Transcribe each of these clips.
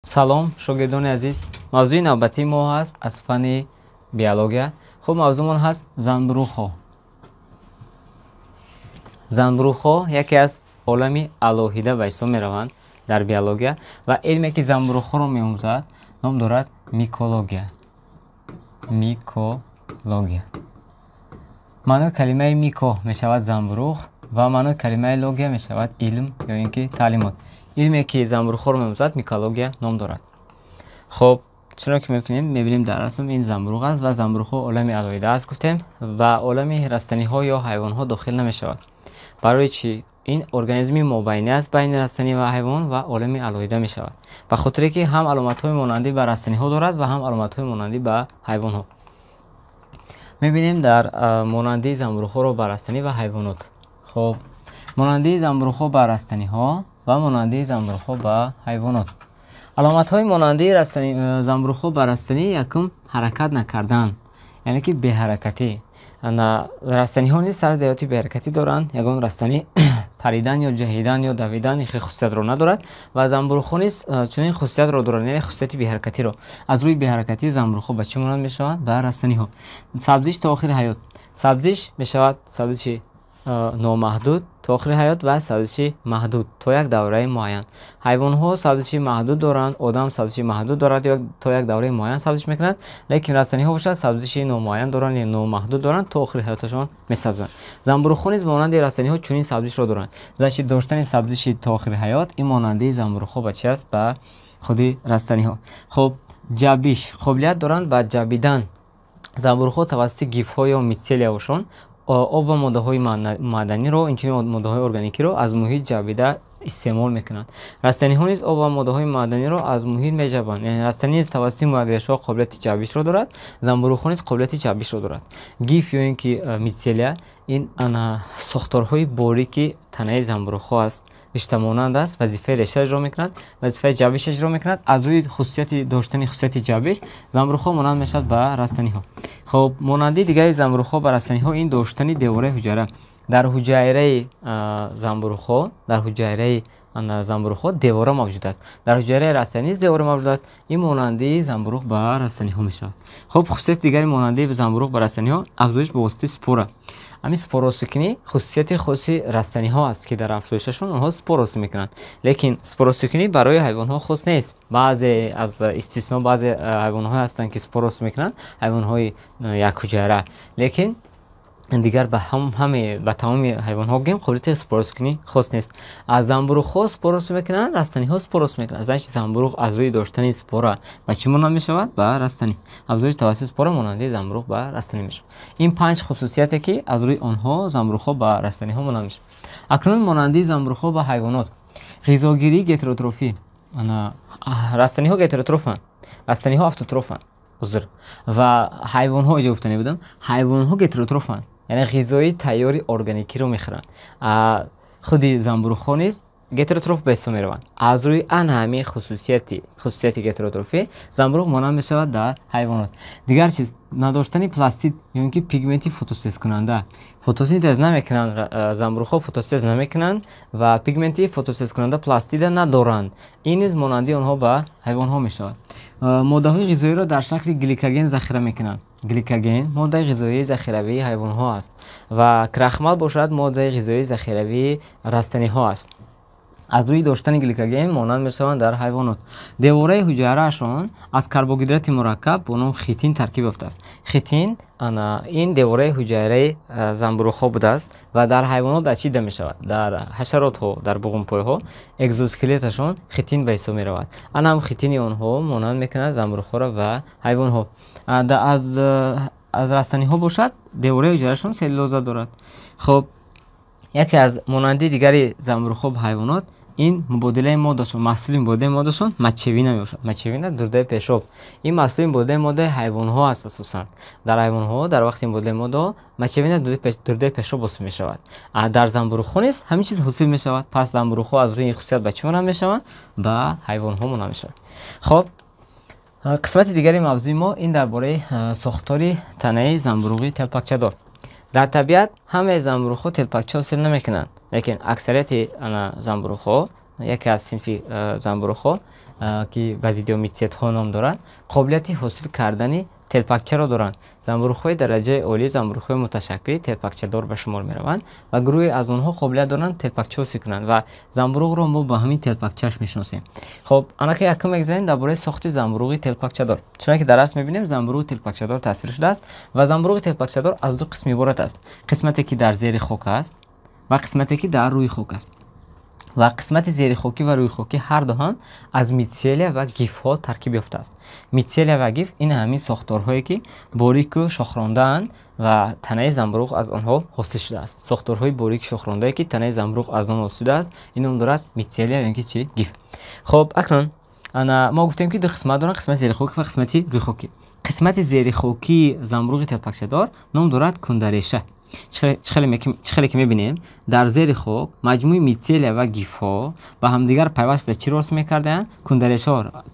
салом шогирдони азиз, мавзӯи навбатии мо ҳаст аз фанни биология. хуб, мавзӯъмон ҳаст занбурӯғҳо. Занбурӯғҳо яке аз олами алоҳида ба ҳисоб мераванд дар биология ва илме ки занбурӯғҳоро меомӯзад ном дорад микология. Микология. маънои калимаи мико мешавад занбурӯғ ва маънои калимаи логия мешавад илм ё ин ки таълимот. илме ки занбурӯғҳоро меомӯзад микология ном дорад. хуб, чунон ки мебинем дар расм ин занбурӯғ аст ва занбурӯғҳо олами алоҳида аст гуфтем ва олами растаниҳо ё ҳайвонҳо дохил намешавад. барои чӣ? ин организми мобайни аст байни растанӣ ва ҳайвон ва олами алоҳида мешавад, ба хотире ки ҳам аломатҳои монандӣ ба растаниҳо дорад ва ҳам аломатҳои монандӣ ба ҳайвонҳо. мебинем дар монандии занбурӯғҳоро ба растанӣ ва ҳайвонот. хуб, монандии занбурӯғҳо ба растаниҳо ва монандии занбурӯғҳо ба ҳайвонот. аломатҳои монандии занбурӯғҳо ба растанӣ якум ҳаракат накардан, яъне ки беҳаракатӣ. растаниҳо низ сар зиёдати беҳаракатӣ доранд. ягон растанӣ паридан ё ҷаҳидан ё давидан ин хусусиятро надорад ва занбурӯғҳо низ чунин хусусиятро доранд, яъне хусусияти беҳаракатиро. аз рӯи беҳаракатии занбурӯғҳо ба чӣ монанд мешаванд? Ба растаниҳо. сабзиш то охири ҳаёт. сабзиш мешавад сабзиши номаҳдуд то охири ҳаёт ва сабзиши маҳдуд то як давраи муайян. ҳайвонҳо сабзиши маҳдуд доранд, одам сабзиши маҳдуд дорад, то як давраи муайян сабзиш мекунанд, лекин растаниҳо бошад сабзиши номуайян доранд ё номаҳдуд доранд, то охири ҳаёташон месабзанд. занбурӯғҳо низ монанди растаниҳо чунин сабзишро доранд. значит доштани сабзиши то охири ҳаёт ин монандии занбурӯғҳо ба чӣ аст? Ба худи растаниҳо. хуб, ҷабиш қобилият доранд ба ҷабидан. занбурӯғҳо тавассути гифҳо ё митселияшон об ва моддаҳои маъданиро, инчунин моддаҳои органикиро аз муҳит ҷабида истеъмол мекунанд. растаниҳо низ об ва моддаҳои маъданиро аз муҳит меҷабанд. яъне растанӣ низ тавассути муагирашҳо қобилияти ҷабишро дорад, занбурӯғҳо низ қобилияти ҷабишро дорад. гиф ё ин ки митселия ин сохторҳои борики танаи занбурӯғҳо аст. риштамонанд аст, вазифаи реша иҷро мекунад, вазифаи ҷабиш иҷро мекунад. аз рӯи доштани хусусияти ҷабиш занбурӯғҳо монанд мешавад ба растаниҳо. хуб, монандии дигари занбурӯғҳо ба растаниҳо ин доштани девораи ҳуҷайра. дар ҳуҷайраи занбурӯғҳо девора мавҷуд аст. дар ҳуҷайраи растанӣ низ девора мавҷуд аст. ин монандии занбурӯғ ба растаниҳо мешавад. хуб, хусусияти дигари монандии занбурӯғ ба растаниҳо афзоиш ба воситаи спора. ҳамин споросикинӣ хусусияти хоси растаниҳо аст ки дар афзоишашон онҳо споросӣ мекунанд. лекин споросикинӣ барои ҳайвонҳо хос нест. баъзе аз истисно баъзе ҳайвонҳое ҳастанд ки споросӣ мекунанд, ҳайвонҳои якҳуҷайра. лекин дигар ба тамоми ҳайвонҳо гӯем қобилияти споросикунӣ хос нест. аз занбурӯғҳо споросӣ мекунанд, растаниҳо споросӣ мекунанд. значит занбурӯғ аз рӯи доштани спора ба чӣ монанд мешавад? Ба растанӣ. афзоиш тавассути спора монандии занбурӯғ ба растанӣ мешавад. ин панҷ хусусияте ки аз рӯи онҳо занбурӯғҳо ба растаниҳо монанд мешавад. акнун монандии занбурӯғҳо ба ҳайвонот. ғизогирӣ гетеротрофӣ. растаниҳо гетеротрофанд, растаниҳо автотрофанд. ва ҳайвонҳо иҷо гуфта небудам, ҳайвонҳо гетеротрофанд, яъне ғизои тайёри органикиро мехӯранд. худи занбурӯғҳо низ гетеротроф ба ҳисоб мераванд. аз рӯи ана ҳамин хусусияти гетеротрофӣ занбурӯғ монанд мешавад дар ҳайвонот. дигар чиз надоштани пластид ё ин ки пигменти фотосезкунанда. фотосинтез намекунанд, занбурӯғҳо фотосинтез намекунанд ва пигменти фотосезкунанда пластида надоранд. ин низ монандии онҳо ба ҳайвонҳо мешавад. моддаҳои ғизоиро дар шакли гликоген захира мекунанд. гликоген моддаи ғизоии захиравии ҳайвонҳо аст ва крахмал бошад моддаи ғизоии захиравии растаниҳо аст. аз рӯи доштани гликоген монанд мешаванд дар ҳайвонот. девораи ҳуҷайраашон аз карбогидрати мураккаб бо ном хитин таркиб ёфтааст. хитин ин девораи ҳуҷайраи занбурӯғҳо будааст ва дар ҳайвонот дар чӣ дида мешавад? дар ҳашаротҳо, дар буғумпойҳо экзоскелеташон хитин ба ҳисоб меравад. ана ҳам хитини онҳо монанд мекунад занбурӯғҳоро ва ҳайвонҳо. аз растаниҳо бошад девораи ҳуҷайраашон селлюлоза дорад. хуб, яке аз монандии дигари занбурӯғҳо ба ҳайвонот ин мубодилаи моддашон, маҳсули мубодилаи моддашон мачевина мебошад. мачевина дурдаи пешоб. ин маҳсули мубодилаи моддаи ҳайвонҳо аст. асосан дар ҳайвонҳо дар вақти мубодилаи моддаҳо мачевина дурдаи пешоб ҳосил мешавад. дар занбурӯғҳо низ ҳамин чиз ҳосил мешавад. пас занбурӯғҳо аз рӯи ин хусусият ба чӣ монанд мешаванд? Ба ҳайвонҳо монанд мешаванд. хуб, қисмати дигари мавзӯи мо ин дар бораи сохтори танаи занбурӯғи телпакчадор. дар табиат ҳамаи занбурӯғҳо телпакча ҳосил намекунанд, лекин аксарияти занбурӯғҳо яке аз синфи занбурухҳо ки базидиомитсетҳо ном дорад, қобилияти ҳосил кардани телпакчаро доранд. Занбурухҳои дараҷаи олӣ занбурухҳои муташаккили телпакчадор ба шумор мераванд ва гурӯҳи аз онҳо қобилият доранд телпакча ҳосил кунанд ва занбурӯғро мо ба ҳамин телпакчааш мешиносем. Хоб, анаки якум мегзанем дар бораи сохти занбурӯғи телпакчадор. Чуна ки дар раст мебинем, занбурӯғи телпакчадор тасвир шудааст ва занбурӯғи телпакчадор аз ду қисм иборат аст. Қисмате ки дар зери хок аст ва қисмате ки дар рӯи хок аст. ва қисмати зерихокӣ ва рӯйхокӣ ҳарду ҳам аз митселия ва гифҳо таркиб ёфтааст. Митселия ва гиф ин ҳамин сохторҳое ки борику шохрондаанд ва танаи занбурӯғ аз онҳо ҳосил шудааст. Сохторҳои борику шохрондае ки танаи занбурӯғ аз он ҳосил шудааст, ин ном дорад митселия ё ки чи гиф. Хоб, акнун мо гуфтем ки ду қисмат доранд, қисмати зерихокӣ ва қисмати рӯйхокӣ. Қисмати зерихокии занбурӯғи телпакчадор ном дорад кундареша. چه خیلی که میبینیم در زیر خاک مجموعه میتسلیا و گیف‌ها با همدیگر پیوسته چی رسم میکردن؟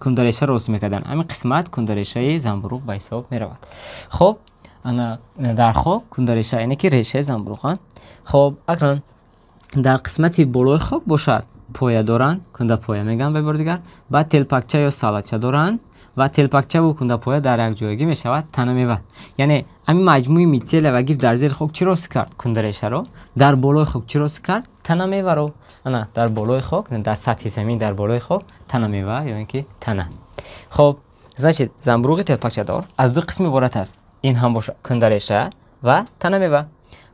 کندریشه رسم میکردن. همین قسمت کندریشه زنبورق به حساب میرود. خب در خاک کندریشه یعنی که ریشه زنبورق. خب اکنون در قسمت بالای خاک باشد پایه دارند، کنده پایه میگن به بار دیگر. بعد تلپکچه یا سالچه دارند و تلپکچه و کنده پایه در یک جایگی میشود تنه میوه. یعنی همین مجموعه میتسلیا و گیف در زیر خاک چی رسم کرد؟ کندریشه رو. در بالای خاک چی رسم کرد؟ تنه میوه رو. نه در بالای خاک، در سطح زمین در بالای خاک تنه میوه یا اینکه تنه. خب значит زنبورق تلپکچه‌دار از دو قسم عبارت است. این هم باشه کندریشه و تنه میوه.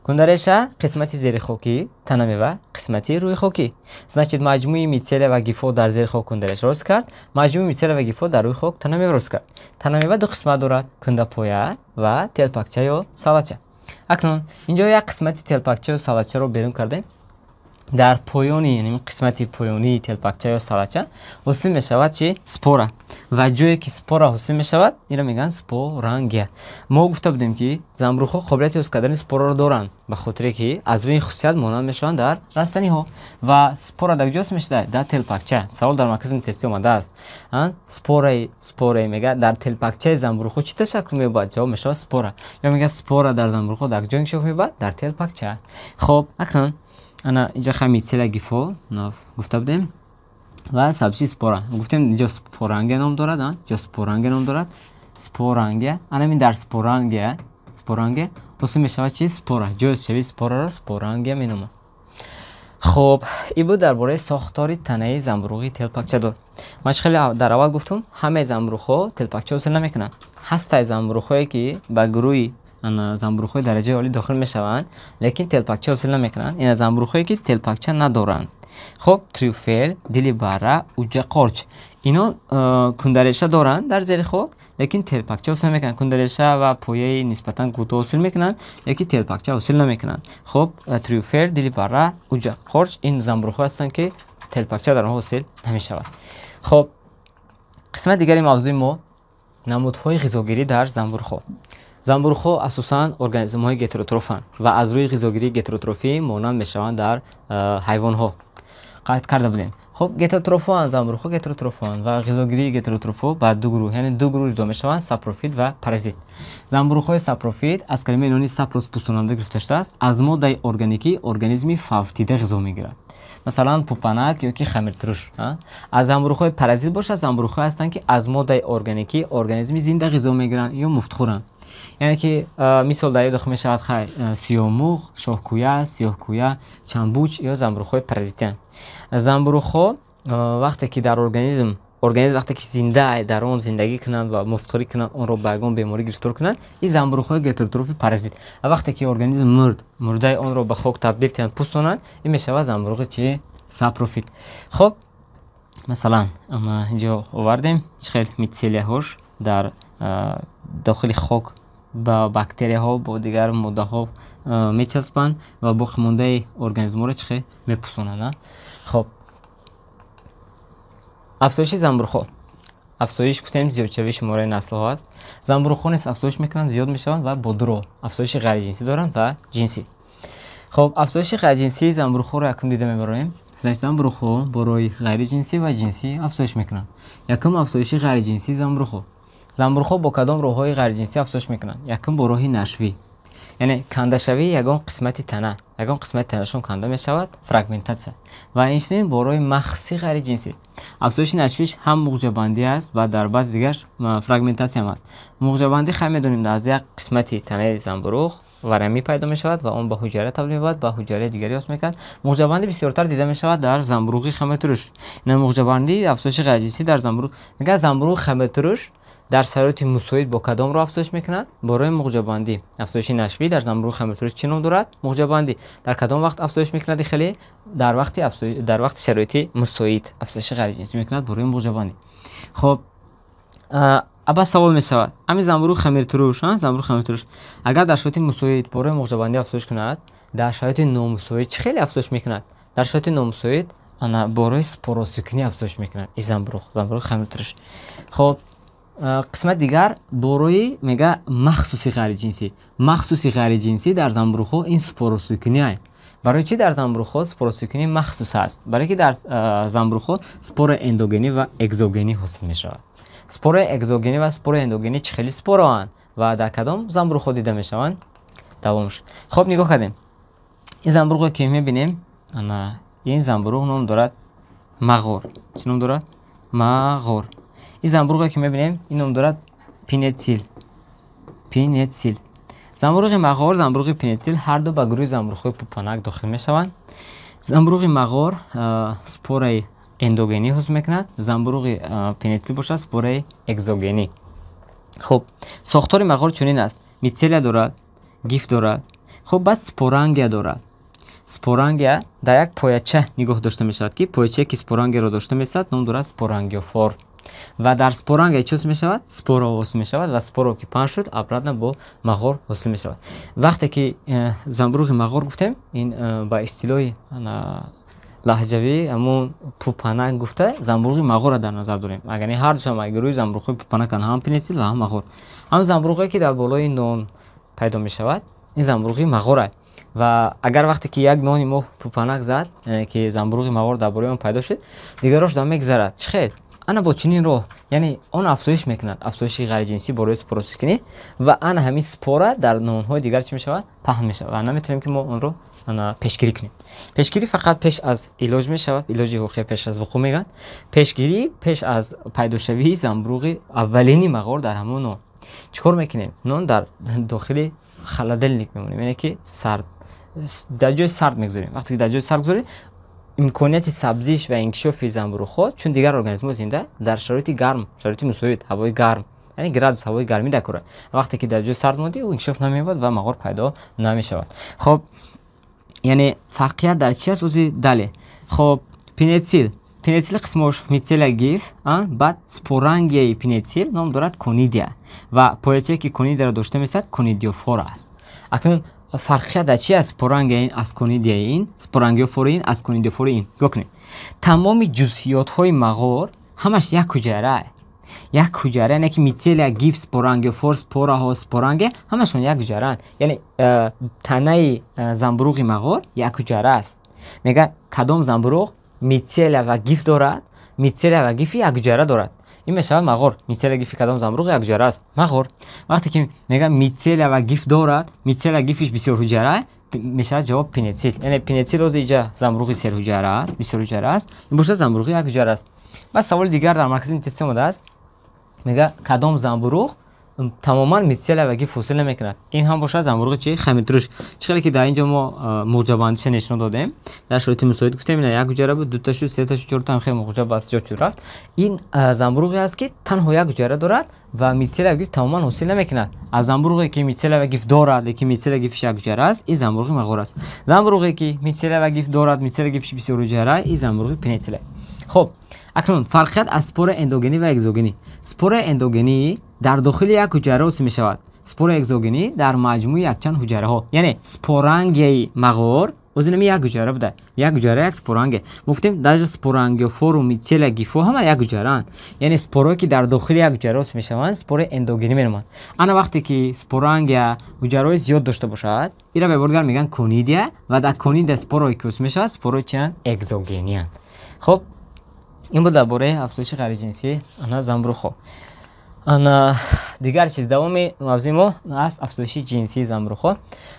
کندریشه قسمتی زیر خاکی، تنه میوه قسمتی روی خاکی. значит مجموعه میتسلیا و گیف‌ها در زیر خاک کندریشه رسم کرد، مجموعه میتسلیا و گیف‌ها در روی خاک تنه میوه رسم کرد. تنه میوه دو قسمت دارد، کنده پایه و تلپکچه یا سالچه. اکنون اینجا یک قسمتی تلپکچه و سالچه رو بیرون کردیم. در پایانی یعنی قسمتی پایانی تلپکچه یا سالچه حاصل می شود چی؟ سپوره و جایی که سپوره حاصل می شود این را میگن سپورانگیه. ما گفته بودیم که زنبورخ‌ها قابلیت حاصل کردن سپوره رو دارند به خاطر که از روی خصوصیت مانند میشوند در رستنی ها و سپوره در کجاست میشه؟ در تلپکچه. سوال در مرکز تستی اومده است. سپوره میگه در تلپکچه زنبورخ‌ها چی تشکل می‌یابد؟ جواب میشه سپوره. یا میگه سپوره در زنبورخ‌ها در کجا انکشاف می‌یابد؟ در تلپکچه. خب اکنون انا اینجا میتسلیا گیفو گفته بودیم و سبزی سپورا گفتیم اینجا سپورانگه نام دارد. اینجا سپورانگه نام دارد. سپورانگه انا این در سپورانگه واسه میشود چی؟ سپورا. جوز شوی سپورا رو سپورانگه مینامد. خب این بود درباره ساختار تنه زنبورقی تلپکچه‌دار. من خیلی در اول گفتم همه زنبورق‌ها تلپکچه حاصل نمیکنن. هست زنبورق‌هایی که به گروه زنبورخ‌های درجه عالی داخل میشوند لیکن تلپکچه حاصل نمیکنند. این زنبورخ‌هایی که تلپکچه ندارند. خب تریوفل، دیلیبرا، اوجه قارچ اینا کندریشه دارند در زیر خاک لیکن تلپکچه حاصل نمیکنند. کندریشه و پایه نسبتا کوتاه حاصل میکنند لیکن تلپکچه حاصل نمیکنند. خب تریوفل، دیلیبرا، اوجه قارچ این زنبورخ‌ها هستند که تلپکچه در آنها حاصل نمیشود. خب قسمت دیگری موضوع ما نمودهای غذاگیری در زنبورخ‌ها. زنبورخ‌ها اساساً ارگانیسم‌های گتروتروفند و از روی غذاگیری گتروتروفی مانند میشوند در حیوان‌ها. قید کرده بودیم. خب گتروتروفان زنبورخ‌ها گتروتروفان و غذاگیری گتروتروفو به دو گروه یعنی دو گروه جدا میشوند، ساپروفیت و پارازیت. زنبورخ‌های ساپروفیت از کلمه یونانی ساپروس پوست‌کننده گرفته شده است. از ماده ارگانیکی ارگانیسمی فوتیده غذا میگیرد. مثلا پوپانک یا که خمیرتروش. از زنبورخ‌های پارازیت باشه زنبورخ‌ها هستند که از ماده ارگانیکی ارگانیسمی زنده غذا میگیرند یا مفتخورند. یعنی که مثال در داخل میشود سیاه‌موغ، شاهکویا، سیاهکویا، چنبوچ یا زنبورخ‌های پارازیتن. زنبورخ‌ها وقتی که در ارگانیسم وقتی که زنده در آن زندگی کنند و مفتخوری کنند آن را به یگان بیماری گرفتار کنند این زنبورخ‌های گتروتروفی پارازیت. وقتی که ارگانیسم مرده آن را به خاک تبدیل کنند پوست کنند این میشود زنبورخ چی؟ ساپروفیت. خب مثلا اینجا آوردیم خیلی میتسلیاهاش در داخل خاک با باکتری ها با دیگر ماده ها میچسبند و باقی مانده ارگانیسم ها را چخه میپوسانند. خب افزایش زنبورخ‌ها. افزایش گفتیم زیادشوی شماره نسل ها است. زنبورخ‌ها نیز افزایش میکنند، زیاد میشوند و با درو افزایش غیر جنسی دارند و جنسی. خب افزایش غیر جنسی زنبورخ‌ها را یکم دیده میبریم. زنبورخ‌ها برای غیر جنسی و جنسی افزایش میکنند. یکم افزایش غیر جنسی زنبورخ‌ها با کدام راه‌های غیر جنسی افزایش میکنند؟ یکم با راه نشوی. یعنی کنده شوی یگان قسمت تنه، یگان قسمت تنهشون کنده می شود، فرگمنتاسیون. و اینچنین برای مخصی غیر جنسی افزایش نشویش هم موجه بندی است و در بعض دیگرش فرگمنتاسیون است. موجه بندی خیلی میدونیم از یک قسمتی تنه زنبروغ ورمی پیدا می شود و اون به حجره تبدیل می شود، به حجره دیگری وصل میکند. موجه بندی بسیارتر دیده می شود در زنبروغی خمتروش. این موجه بندی افزایش غیر جنسی در زنبروغ میگه زنبروغ خمتروش در شرایط مساوی با کدام را افزایش میکند؟ برای موجه بندی افزایش نشوی در زنبروغ خمتروش چی نام دارد؟ موجه بندی در کدام وقت افزایش میکند؟ خیلی در وقت شرایط مساوی افزایش غیر جنسی میکند برای موجه بندی. خب ابا سوال میشود همین زنبروغ خمتروش زنبروغ خمتروش اگر در شرایط مساوی برای موجه بندی افزایش کند، در شرایط نامساوی چه خیلی افزایش میکند؟ در شرایط نامساوی انا برای سپوروسیکنی افزایش میکند این زنبروغ خمتروش. خب قسمت دیگر برای میگه مخصوصی غیر جنسی. مخصوصی غیر جنسی در زنبروغ این سپوروسیکنی است. برای چی در زنبروغ سپوروسیکنی مخصوص است؟ برای که در زنبروغ سپور اندوگنی و اگزوگنی حاصل می شود. سپور اگزوگنی و سپور اندوگنی چه خیلی سپوران و در کدام زنبروغ دیده می شوند؟ دوامش. خب نگاه کردیم این زنبروغ که می بینیم این زنبروغ نام دارد مغور. چی نام دارد؟ مغور. این زنبروغی که میبینیم این نام دارد پینتسیل. زنبروغ مغور، زنبروغ پینتسیل هر دو به گروه زنبروغ پوپانک داخل میشوند. زنبروغ مغور سپور اندوگنی حاصل میکند، زنبروغ پینتسیل باشد سپور اگزوگنی. خب ساختار مغور چنین است: میتسیل دارد، گیف دارد، خب بعد سپورانگیا دارد. سپورانگیا در یک پایچه نگاه داشته میشود که پایچه که سپورانگیا را داشته میشود نام دارد سپورانگیوفور. و در سپورانگیا چیز می شود؟ سپورا حاصل می شود و سپورا که پنج شد ابرادن با مغور حاصل می شود. وقتی که زنبروغ مغور گفتیم این با اصطلاح لهجوی همون پوپانک گفته زنبروغ مغور را در نظر داریم. اگر هر دوشم گروه زنبروغ پوپانک هم پینتسیل و هم مغور. هم زنبروغی که در بالای نون پیدا می شود این زنبروغ مغور است. و اگر وقتی که یک نانی ما پوپانک زد که زنبروغ مغور در بالای اون پیدا شد دیگرش دام میگذرد. چه انا با چنین رو یعنی اون افزایش میکند، افزایش غیر جنسی برای سپوروسیکنی و انا همین سپورا در نونهای دیگر چی میشود؟ پهن میشود و نمیتونیم که ما اون رو پیشگیری کنیم. پیشگیری فقط پیش از علاج میشود، علاج حقوقی پیش از وقوع میگن. پیشگیری پیش از پیدا شوی زنبروغ اولینی مغور در همون نون چیکار میکنیم؟ نون در داخل خلادل میمونیم، یعنی که سرد در جای سرد میگذاریم. وقتی در جای سرد گذاریم امکانیت سبزیش و انکشاف زنبروغ خود چون دیگر ارگانیسم زنده در شرایط گرم، شرایط مساوی هوای گرم یعنی گرادوس هوای گرمی دکوره، وقتی که در جای سرد مونده او انکشاف نمی‌یابد و مغور پیدا نمی‌شود. خب یعنی فرقیت در چی است اوزی داله؟ خب پینتسیل قسمش میتسیل گیف بعد سپورانگیا پینتسیل نام دارد کونیدیا و پایچه که کونیدیا را داشته می‌باشد کونیدیوفور است. اکنون فرقیت در چی است؟ سپورانگیا این از کونیدیا این، سپورانگیوفور این از کونیدیوفور این. گوکنید تمام جزئیات های مغور همش یک حجره، یک حجره نه که میتسیل گیف سپورانگیوفور سپورا ها سپورانگیا همشون یک حجره، یعنی تنه زنبروغ مغور یک حجره است. میگه کدام زنبروغ میتسیل و گیف دارد؟ میتسیل و گیف یک حجره دارد. این میشه مغور. میتسیل گیف کدام زنبروغ یک حجره است؟ مغور. وقتی که میگه میتسیل و گیف دارد، میتسیل و گیفش بسیار حجره میشه جواب پینتسیل. یعنی پینتسیل از اینجا زنبروغ سر حجره است، بسیار حجره است. این باشه زنبروغ یک حجره است. و سوال دیگر در مرکز این تست اومده است. میگه کدام زنبروغ تماما میتسیل و گیف حاصل نمیکند؟ این هم باشه زنبروغ چی؟ خمیتروش. چقدر که در اینجا ما موجب بندیش نشون دادیم در شرایط مساوی گفتیم اینا یک حجره بود، دو تا شد، سه تا شد، چهار تا خیلی موجب بس جا شد رفت. این زنبروغی است که تنها یک حجره دارد و میتسیل و گیف تماما حاصل نمیکند. از زنبروغی که میتسیل و گیف دارد لیکن میتسیل و گیفش یک حجره است این زنبروغ مغور است. زنبروغی که میتسیل و گیف دارد میتسیل و گیفش بسیار حجره این زنبروغ پینتسیل. خب اکنون فرقیت از سپور اندوگنی و اگزوگنی. سپور اندوگنی در داخل یک حجره حاصل می شود. سپور اگزوگنی در مجموع یک چند حجره ها، یعنی سپورانگیای مغور وزن می یک حجره بوده، یک حجره یک سپورانگ. گفتیم در سپورانگیوفور و میتسیل گیفو هم یک حجره اند، یعنی سپورایی که در داخل یک حجره حاصل می شوند سپور اندوگنی می نامند. انا وقتی که سپورانگیا حجره زیاد داشته باشد اینا به بردگار میگن کونیدیا و در کونیدیا سپورایی که حاصل می شود سپورای چند اگزوگنی اند. خب این بود درباره افزایش غیر جنسی زنبروغ. ана дигар чиз давоми мавзӯи мо аст афзоиши ҷинсии замрӯхҳо.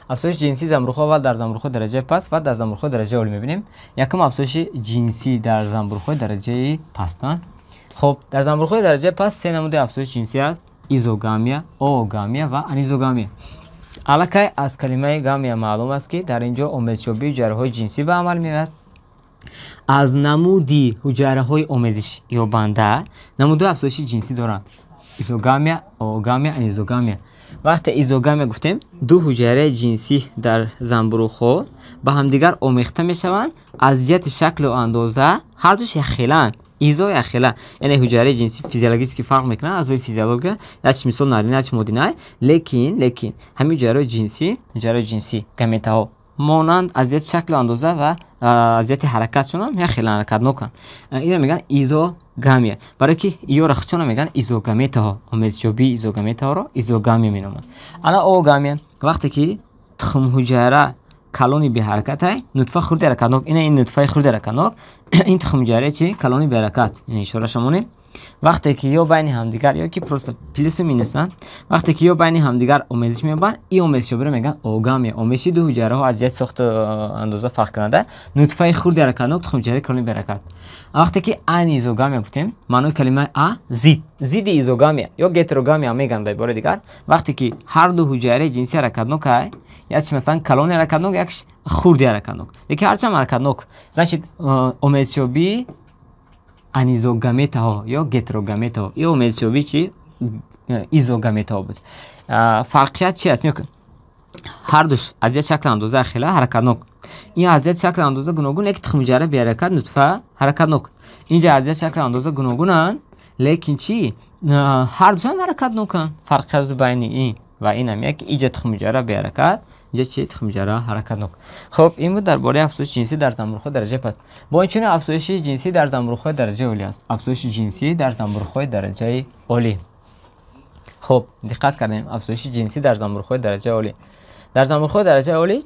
Афзоиши ҷинсии замрӯхҳо ва дар замрӯхҳо дараҷаи паст ва дар замрӯхҳо дараҷаи олӣ мебинем. Якум афзоиши ҷинсӣ дар замрӯхҳои дараҷаи пастанд. Хуб, дар замрӯхҳои дараҷаи паст се намуди афзоиши ҷинсӣ аст: изогамия, оогамия ва анизогамия. Аллакай аз калимаи гамия маълум аст ки дар ин ҷо омезшёбии ҳуҷайраҳои ҷинсӣ ба амал меояд. аз намуди ҳуҷайраҳои омезишёбанда намудҳои афзоиши ҷинсӣ доранд: изогамия, оогамия, анизогамия. вақте изогамия гуфтем, ду ҳуҷайраи ҷинсӣ дар замбурӯхҳо ба ҳамдигар омехта мешаванд. аз ҷиҳати шаклу андоза ҳар душ якхелаанд. изо якхела, яъне ҳуҷайраи ҷинсӣ физиологически фарқ мекунанд аз рӯи физиология, якчи мисол нарина, якчи модина. лекин ҳамин ҳуҷайраи ҷинсӣ гаметаҳо монанд аз ҷиҳати шаклу андоза ва аз ҷиҳати ҳаракатшонам якхела ҳаракатноканд. инро мегӯянд изогамия. барое ки иёра худшонам мегӯянд изогаметаҳо. омезшёбии изогаметаҳоро изогамия меноманд. ана оогамия, вақте ки тухмҳуҷайра калони беҳаракатай, нутфа хурди ҳаракатнок. ин нутфаи хурди ҳаракатнок, ин тухмҳуҷайра чи калони беҳаракат. ишораша монем. вақте ки ё байни ҳамдигар ё ки просто плюсу минусанд, вақте ки ё байни ҳамдигар омезиш меёбанд, ин омезишёбиро мегӯянд оогамия. омезиши ду ҳуҷайраҳо аз ҷиҳати сохту андоза фарқкунанда, нутфаи хурди ҳаракатнок, тухмҳуҷайраи калони беҳаракат. вақте ки анизогамия гуфтем, маънои калимаи зидди изогамия ё гетерогамия мегӯянд ба ибораи дигар. вақте ки ҳар ду ҳуҷайраи ҷинсӣ ҳаракатнокай, якчи маслан калони ҳаракатнок, якш хурди ҳаракатнок, лекин ҳарчанд ҳаракатнок, значит омезишёбии анизогаметаҳо ё гетерогаметаҳо ё омезишёбии чи изогаметаҳо буд. фарқият чи аст? ҳар душ аз ҷиҳати шакли андоза хела ҳаракатнок. ин аз ҷиҳати шакли андоза гуногун, лекин тухмҳуҷайра беҳаракат, нутфа ҳаракатнок. инҷа аз ҷиҳати шакли андоза гуногунанд, лекин чи ҳар душам ҳаракатноканд. фарқи байни ин ва ин ҳамия ки инҷа тухмҳуҷайра беҳаракат, инҷа чи тухмҳуҷайра ҳаракатнок. хуб, ин буд дар бораи афзоиши ҷинсӣ дар замбурӯхҳои дараҷаи паст. бо инчунин афзоиши ҷинсӣ дар замбурӯхҳои дараҷаи олӣ аст. афзоиши ҷинсӣ дар замбурӯхҳои дараҷаи олӣ. хуб, диққат кардем. афзоиши ҷинсӣ дар замбурӯхҳои дараҷаи олӣ. дар замбурӯхҳои дараҷаи олӣ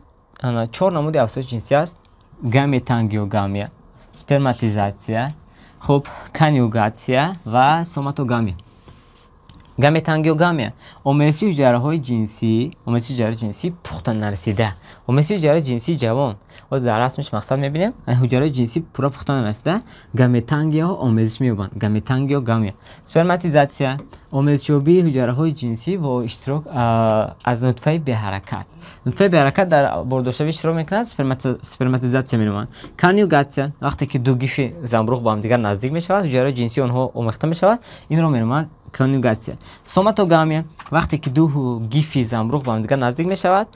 чор намуди афзоиши ҷинсӣ аст: гаметангиогамия, сперматизатсия, хуб, конъюгатсия ва соматогамия. гаметангиогамия омезиши ҳуҷайраҳои ҷинсӣ пухта нарасида, омезиши ҳуҷайраи ҷинсии ҷавон. боз дар расмиш мақсад мебинем, ҳуҷайраи ҷинсӣ пурра пухта нарасида, гаметангияҳо омезиш меёбанд. гаметангиогамия. сперматизатсия омезишёбии ҳуҷайраҳои ҷинсӣ бо иштирок аз нутфаи беҳаракат. нутфаи беҳаракат дар бордоштавӣ иштирок мекунад, сперматизатсия меноманд. конъюгатсия вақте ки ду гифи замбурӯх ба ҳамдигар наздик мешавад, ҳуҷайраҳои ҷинсии онҳо омехта мешавад, инро меноманд конъюгатсия. соматогамия вақте ки ду гифи замбурӯх ба ҳамдигар наздик мешавад,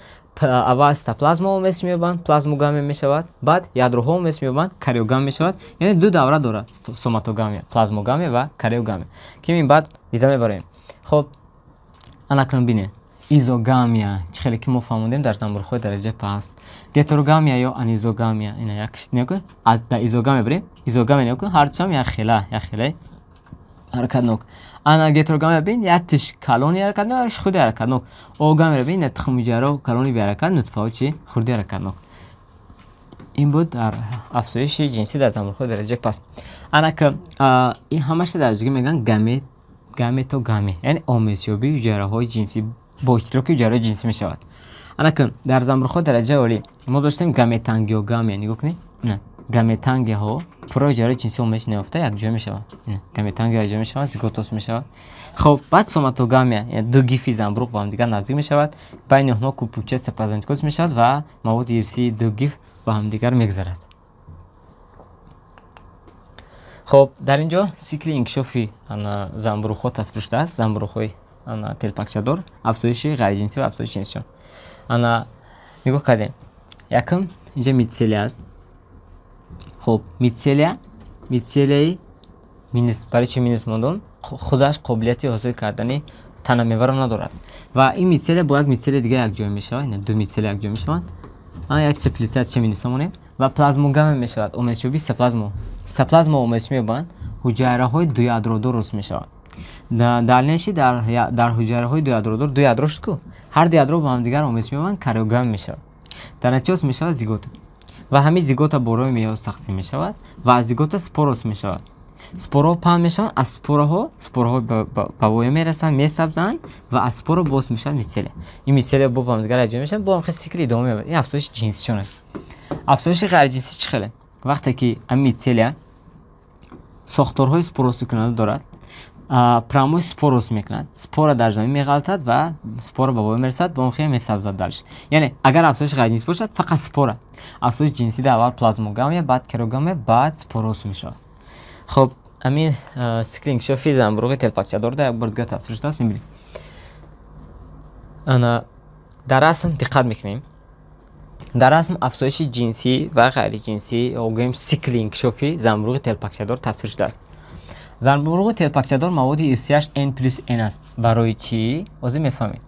аввал цитоплазма омезиш меёбанд, плазмогамия мешавад, баъд ядроҳо омезиш меёбанд, кариогамия мешавад. яъне ду давра дорад соматогамия, плазмогамия ва кариогамия, ки ин баъд дида мебароем. хуб, анакнун бинед изогамия чӣ хеле ки мо фаҳмондем дар замбурӯхҳои дараҷаи паст. гетерогамия ё анизогамия, аз дар изогамия барем. изогамия нигоҳ кун, ҳарчанд якхелаи ҳаракатнок. ана гетерогамия бин як тиш калони ҳаракатнок, як хурди ҳаракатнок. оогамия бин тухмҳуҷайраҳо калони беҳаракат, нутфаҳо чи хурди ҳаракатнок. ин буд дар афзоиши ҷинсӣ дар замбурӯхҳои дараҷаи паст. анака ин ҳамаша дар ҷойгӣ мегӯянд гаметогамия, яъне омезишёбии ҳуҷайраҳои ҷинсӣ бо иштироки ҳуҷайраҳои ҷинсӣ мешавад. анака дар замбурӯхҳои дараҷаи олӣ мо доштем гаметангиогамия. нигоҳ кунед, гаметангияҳо пурра ҳуҷайраҳои ҷинсӣ омезиш неёфта якҷоя мешаванд. гаметангия якҷоя мешавад, зиготос мешавад. хуб, баъд соматогамия, ду гифи замбурӯх ба ҳамдигар наздик мешавад, байни онҳо кӯпуча сепазентикоз мешавад ва маводи ирсии ду гиф ба ҳамдигар мегузарад. хуб, дар ин ҷо сикли инкишофи замбурӯхҳо тасвир шудааст. замбурӯхҳои телпакчадор, афзоиши ғайриҷинсӣ ва афзоиши ҷинсиён. нигоҳ кардем, якум инҷа митселия аст. хуб, митселияи минус. барои чи минус мондум? худаш қобилияти ҳосил кардани танамеваро надорад ва ин митселия бо як митселия дига якҷоя мешавад. ду митселия якҷоя мешаванд. як чиз плюс як чиз минус монем ва плазмогамия мешавад. омезишёбии цитоплазма омезиш меёбанд, ҳуҷайраҳои дуядродор рӯз мешаванд. дальнейши дар ҳуҷайраҳои дуядродор ду ядро шуд ку ҳар ду ядро ба ҳамдигар омезиш меёбанд, кариогамия мешавад. дар натиҷа мешавад зигота ва ҳамин зигота борои меёз тақсим мешавад ва аз зигота спороз мешавад. спораҳо паҳн мешаванд, аз спораҳо ба воя мерасанд, месабзанд ва аз спора боз мешаванд мицелия. Ин мицелия бо ба ҳамдигар ҳаҷом мешаванд, бо ҳам хел сикли идома меёбад. Ин афзоиши ҷинсишон аст. Афзоиши ғайриҷинсӣ чӣ хеле? Вақте ки ам мицелия сохторҳои споросикунанда дорад, прамои спорос мекунад, спора дар замин меғалтад ва спора ба воя мерасад, бо ҳам хел месабзад дарш. Яъне агар афзоиши ғайриҷинсӣ бошад, фақат спора. Афзоиши ҷинсӣ дар аввал плазмогамия, баъд керогамия, баъд спорос мешавад. Хоб, амин сикли инкишофи занбурӯғи телпакчадор дар як бор дигар тафсир шудааст. мебинем. Дар расм диққат мекунем. Дар расм афзоиши ҷинсӣ ва ғайриҷинсӣ ё гӯем сикли инкишофи занбурӯғи телпакчадор тасвир шудааст. Занбурӯғи телпакчадор маводи ирсияш N+N аст. Барои чӣ? Озӣ мефаҳмед.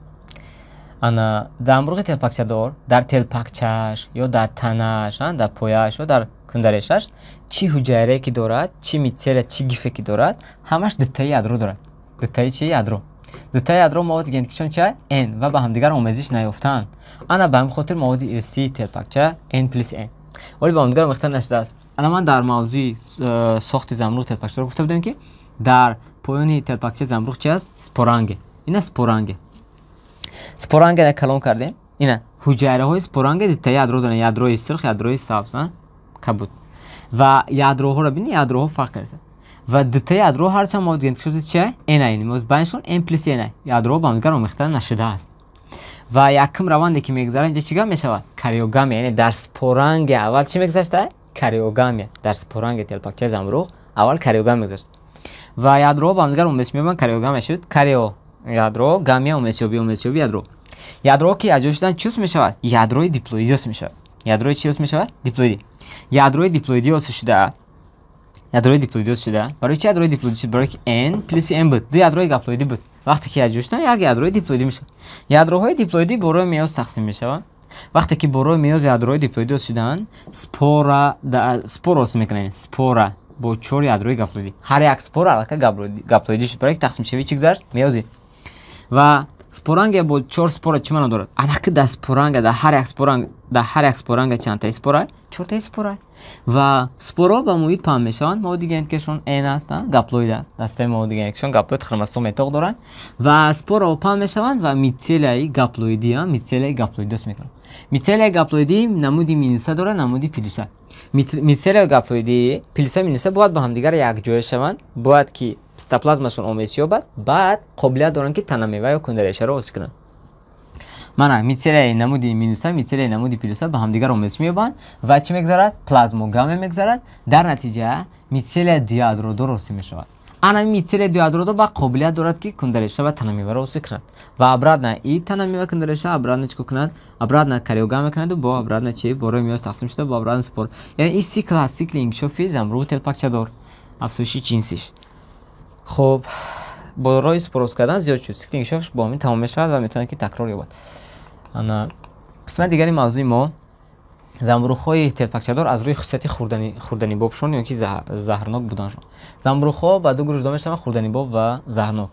Занбурӯғи телпакчадор дар телпакчааш ё дар танаш, дар пояаш ё дар кундарешаш чӣ ҳуҷайрае ки дорад, чӣ мицелия, чӣ гифе ки дорад, ҳамаш дутаи ядро дорад. Дутаи чӣ? Ядро. Дутаи ядро маводи гентикишон чӣ? N ва ба ҳамдигар омезиш наёфтаанд. Ана ба ҳамин хотир маводи ирсии телпакча N+N. Вале ба ҳамдигар омехта нашудааст. Ана ман дар мавзӯи сохти занбурӯғи телпакчадор гуфта будем ки дар поёни телпакчаи занбурӯғ чи аст? Споранге. Ина споранге. Спорангена калон кардем. Ина ҳуҷайраҳои споранге дутаи ядро доранд. Ядрои сирх, ядрои сабз, кабуд. Ва ядроҳоро бинед, ядроҳо фарқ карда. Ва дутаи ядро ҳарчанд маводи гентикишон чи аст? N аст. Моз байнашон N+N. Ядроҳо ба ҳамдигар омехта нашудааст. ва якм раванде ки мегзарад инҷо чӣ гап мешавад? Кариогамия, яъне дар споранге аввал чӣ мегзашта? Кариогамия. Дар споранге телпакчаи занбурӯғ аввал кариогамия мегзашт. Ва ядроҳо ба ҳамдигар омезиш меёбанд, кариогамия шуд. Карио ядро, гамия омезишёбӣ, омезишёбӣ ядро. Ядроҳо ки яҷо шуданд чӣ мешавад? Ядрои диплоидӣ мешавад. Ядрои чӣ мешавад? Диплоидӣ. Ядрои диплоидӣ ҳосил шуда. Ядрои диплоидӣ ҳосил шуда. Барои чӣ ядрои диплоидӣ шуд? Барои ки N+N буд. Ду ядрои гаплоидӣ буд. Вақте ки яҷо шуданд, як ядрои диплоидӣ мешавад. Ядроҳои диплоидӣ бо роҳи меёз тақсим мешаванд. Вақте ки бо роҳи меёз ядрои диплоидӣ ҳосил шуданд, спора ҳосил мекунанд. Спора бо 4 ядрои гаплоидӣ. Ҳар як спора аллакай гаплоидӣ шуд. Барои ки тақсимшавӣ чӣ гузашт? Меёзи. Ва споранге бо 4 спора чӣ маъно дорад? Анаки дар споранге, дар ҳар як споранге чандтаи спора? 4таи спора. Ва спораҳо ба муҳит паҳн мешаванд. Маводи генетикашон N аст, гаплоид аст. Дастаи маводи генетикашон гаплоид, хромосом метоқ доранд. Ва спораҳо паҳн мешаванд ва мицелияи гаплоидӣ, мицелияи гаплоидӣ ҳосил мекунанд. Мицелияи гаплоидӣ намуди минуса дорад, намуди плюса. Мицелияи гаплоидӣ, плюса, минуса бояд ба ҳамдигар якҷоя шаванд. Бояд ки цитоплазмашон омезиш ёбад, баъд қобилият доранд ки танамева ё кундарешаро ҳосил кунанд. Мана мицелияи намуди минуса, мицелияи намуди плюса ба ҳамдигар омезиш меёбанд ва чӣ мегзарад? Плазмогамия мегзарад. Дар натиҷа мицелияи дуядродор ҳосил мешавад. Ана мицелияи дуядродор ба қобилият дорад ки кундареша ва танамеваро ҳосил кунад. Ва обратно и танамева кундареша обратно чӣ кунад? Обратно кариогамия кунад, бо обратно чӣ? Бо роҳи меёз тақсим шуда, бо обратно спор. Яъне ин сикл аст, сикли инкишофи занбурӯғи телпакчадор, афзоиши ҷинсиш. Хоб, бо роҳи спорос кардан зиёд шуд. Сикли инкишофиш бо ҳамин тамом мешавад ва метавонад ки такрор ёбад. Ана қисмати дигари мавзӯи мо занбурӯғҳои телпакчадор аз рӯи хусусияти хурданибобшон ё ки заҳрнок буданшон. Занбурӯғҳо ба ду гурӯҳ ҷудо мешаванд: хурданибоб ва заҳрнок.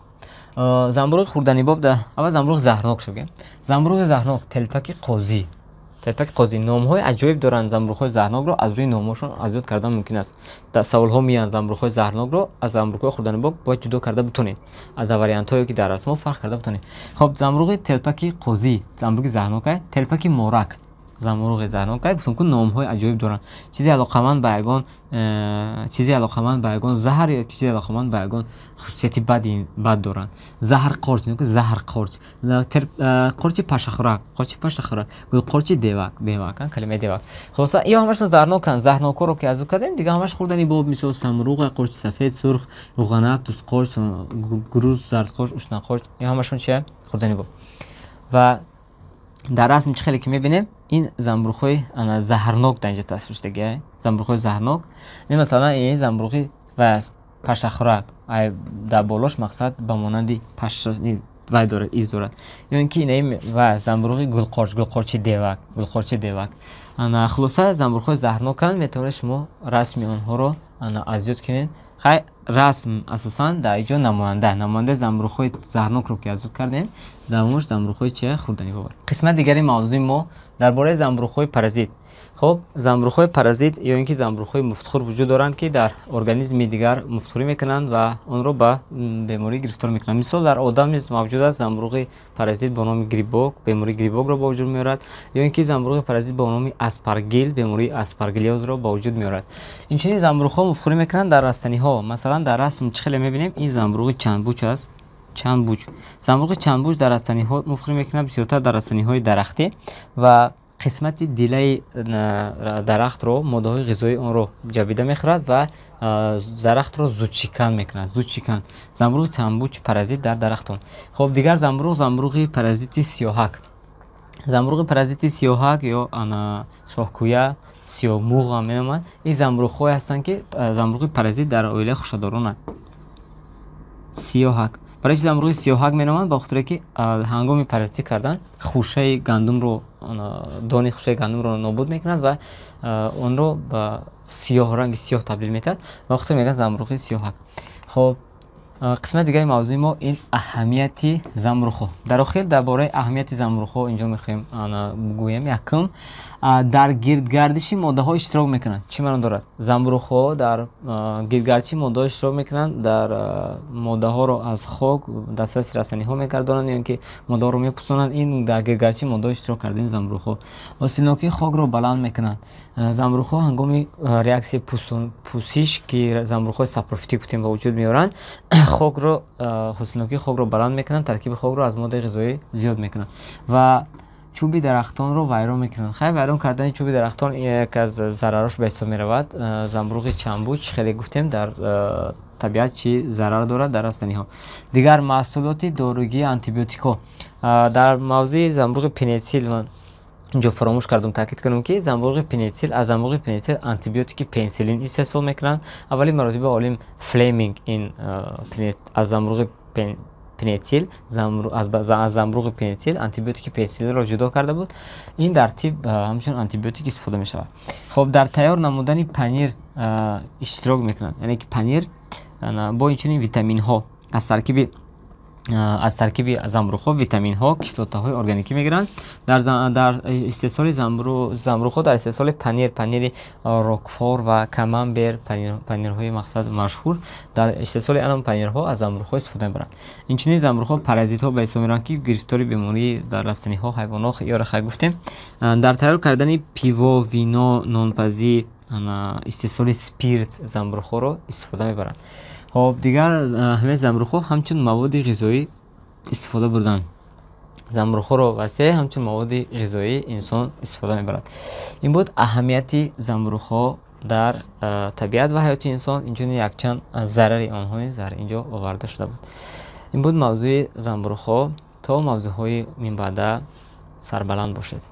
Занбурӯғи хурданибоб аввал занбурӯғи заҳрнок шавем. Занбурӯғи заҳрнок телпаки қозӣ. Телпаки қозӣ номҳои аҷоиб доранд. Занбурӯғҳои заҳрнокро аз рӯи номҳошон аз ёд кардан мумкин аст. Дар саволҳо меянд занбурӯғҳои заҳрнокро аз занбурӯғҳои хурданибоб бояд ҷудо карда битонед. Дар вариантҳое ки дар расмҳо фарқ карда битонед. Хоб, занбурӯғи телпаки қозӣ, занбурӯғи заҳрнокай, телпаки морак. Занбурӯғи заҳрнокай гуфтам ки номҳои аҷоиб доранд. Чизе алоқаманд ба ягон заҳр ё чизе алоқаманд ба ягон хусусияти бад доранд. Заҳрқорч, заҳрқорч, қорчи пашахӯрак, гулқорчи девак, калимаи девак. Хулоса ин ҳамашон заҳрноканд. Заҳрнокҳоро ки азу кардем, дигар ҳамаш хурданибоб, мисол самурӯғ, қорчи сафед, сурх, рӯғанак, тӯзқорч, гурӯз, зардқорч, ушнақорч, ин ҳамашон чия? Хурданибоб. Ва дар расм чӣ хеле ки мебинем, ин занбурӯғҳои заҳрнок дар инҷа тасвир шудагиа. Занбурӯғҳои заҳрнок, масалан ин занбурӯғи пашахӯрак, дар болош мақсад ба монанди вай дорад, из дорад. Ё ин ки ва занбурӯғи гулқорч, гулқорчи девак. хулоса замбурухҳои заҳрноканд, метавонед шумо расми онҳоро аз ёд кунед. Хай расм асосан дар иҷо намояндаи замбурухҳои заҳрнокро ки аз ёд кардем, дар мош замбурухҳои чия хурдани бовар. Қисмати дигари мавзӯи мо дар бораи замбурухҳои паразит. Хоб, замбурухҳои паразит ё ин ки замбурухҳои муфтхӯр вуҷуд доранд, ки дар организми дигар муфтхӯрӣ мекунанд ва онро ба беморӣ гирифтор мекунанд. Мисол дар одам низ мавҷуд аст замбурухи паразит бо номи грибок, бемории грибокро ба вуҷуд меорад, ё ин ки замбурухи паразит бо номи аспаргил, бемории аспаргиллёзро ба вуҷуд меорад. Инчунин замбурухҳо муфтхӯрӣ мекунанд дар растаниҳо. Масалан, дар расм чӣ хеле мебинем, ин замбурухи чандбуч аст. Замбурухи чандбуч дар растаниҳо муфтхӯрӣ мекунад, бисёртар дар растаниҳои дарахтӣ ва қисмати дилаи дарахтро, моддаҳои ғизоии онро ҷабида мехӯрад ва дарахтро зудшикан мекунад. Замбурухи чандбуч паразит дар дарахтон. Хоб, дигар замбурухи паразити сиёҳак. Замбурухи паразити сиёҳак ё шоҳкӯя, сиёҳмӯғ ҳам меноманд. Ин замбурухҳое ҳастанд, ки замбурухи паразит дар оилаи хушадоронанд. Сиёҳак. Барои чӣ замбурухи сиёҳак меноманд? Ба хотире ки ҳангоми паразитӣ кардан хушаи гандумро, дони хушаи гандумро нобуд мекунад ва онро ба ранги сиёҳ табдил метавад. Ба хотир мегӯянд замбурухи сиёҳак. Хоб, қисмати дигари мавзӯи мо ин аҳамияти замбурухҳо. Дар охир дар бораи аҳамияти замбурухҳо инҷо мехоҳем гӯем. Якум, дар гирдгардиши моддаҳо иштирок мекунанд. Чӣ маъно дорад? Замбурухҳо дар гирдгардиши моддаҳо иштирок мекунанд, дар моддаҳоро аз хок дастраси расаниҳо мегардонанд, ё ин ки моддаҳоро мепӯсонанд. Ин дар гирдгардиши моддаҳо иштирок кардани замбурухҳо. ҳосилнокии хокро баланд мекунанд. Замбурухҳо ҳангоми реаксияи пӯсиш, ки замбурухҳои сапрофитӣ гуфтем ба вуҷуд меоранд, ҳосилнокии хокро баланд мекунанд, таркиби хокро аз моддаи ғизоӣ зиёд мекунанд ва чӯби дарахтонро вайрон мекунанд. Хай вайрон кардани чӯби дарахтон як аз зарараш ба ҳисоб меравад. Замбурухи чандбуч хеле гуфтем дар табиат чӣ зарар дорад дар растаниҳо. Дигар маҳсулоти доругии антибиотикҳо. Дар мавзӯи замбурухи пенитсил ман инҷо фаромӯш кардам таъкид кунам, ки замбурухи пенитсил антибиотики пенсилин истеҳсол мекунанд. Аввалин маротиба олим Флеминг аз замбурухи пенитсил, аз замбурухи пенитсил антибиотики пенсилинро ҷудо карда буд. Ин дар тиб ҳамчун антибиотик истифода мешавад. Хоб, дар тайёр намудани панир иштирок мекунад. Яъне ки панир бо инчунин витаминҳо аз таркиби замбурухҳо витаминҳо, кислотаҳои органикӣ мегиранд. Дар истеҳсоли замбурухҳо дар истеҳсоли панири рокфор ва камамбер, панирҳои мақсад машҳур, дар истеҳсоли анон панирҳо аз замбурухҳо истифода мебаранд. Инчунин замбурухҳо паразитҳо ба ҳисоб мераванд, ки гирифтори бемории дар растаниҳо, ҳайвонот ёра хай гуфтем. Дар тайёр кардани пиво, вино, нонпазӣ, истеҳсоли спирт замбурухҳоро истифода мебаранд. Хоб, дигар ҳамаи замбурухҳо ҳамчун маводи ғизоӣ истифода бурданд. Замбурухҳоро васеъ ҳамчун маводи ғизоӣ инсон истифода мебарад. Ин буд аҳамияти замбурухҳо дар табиат ва ҳаёти инсон, инчунин якчанд зарари онҳо низ дар инҷо оварда шуда буд. Ин буд мавзӯи замбурухҳо. То мавзӯъҳои минбаъда сарбаланд бошед.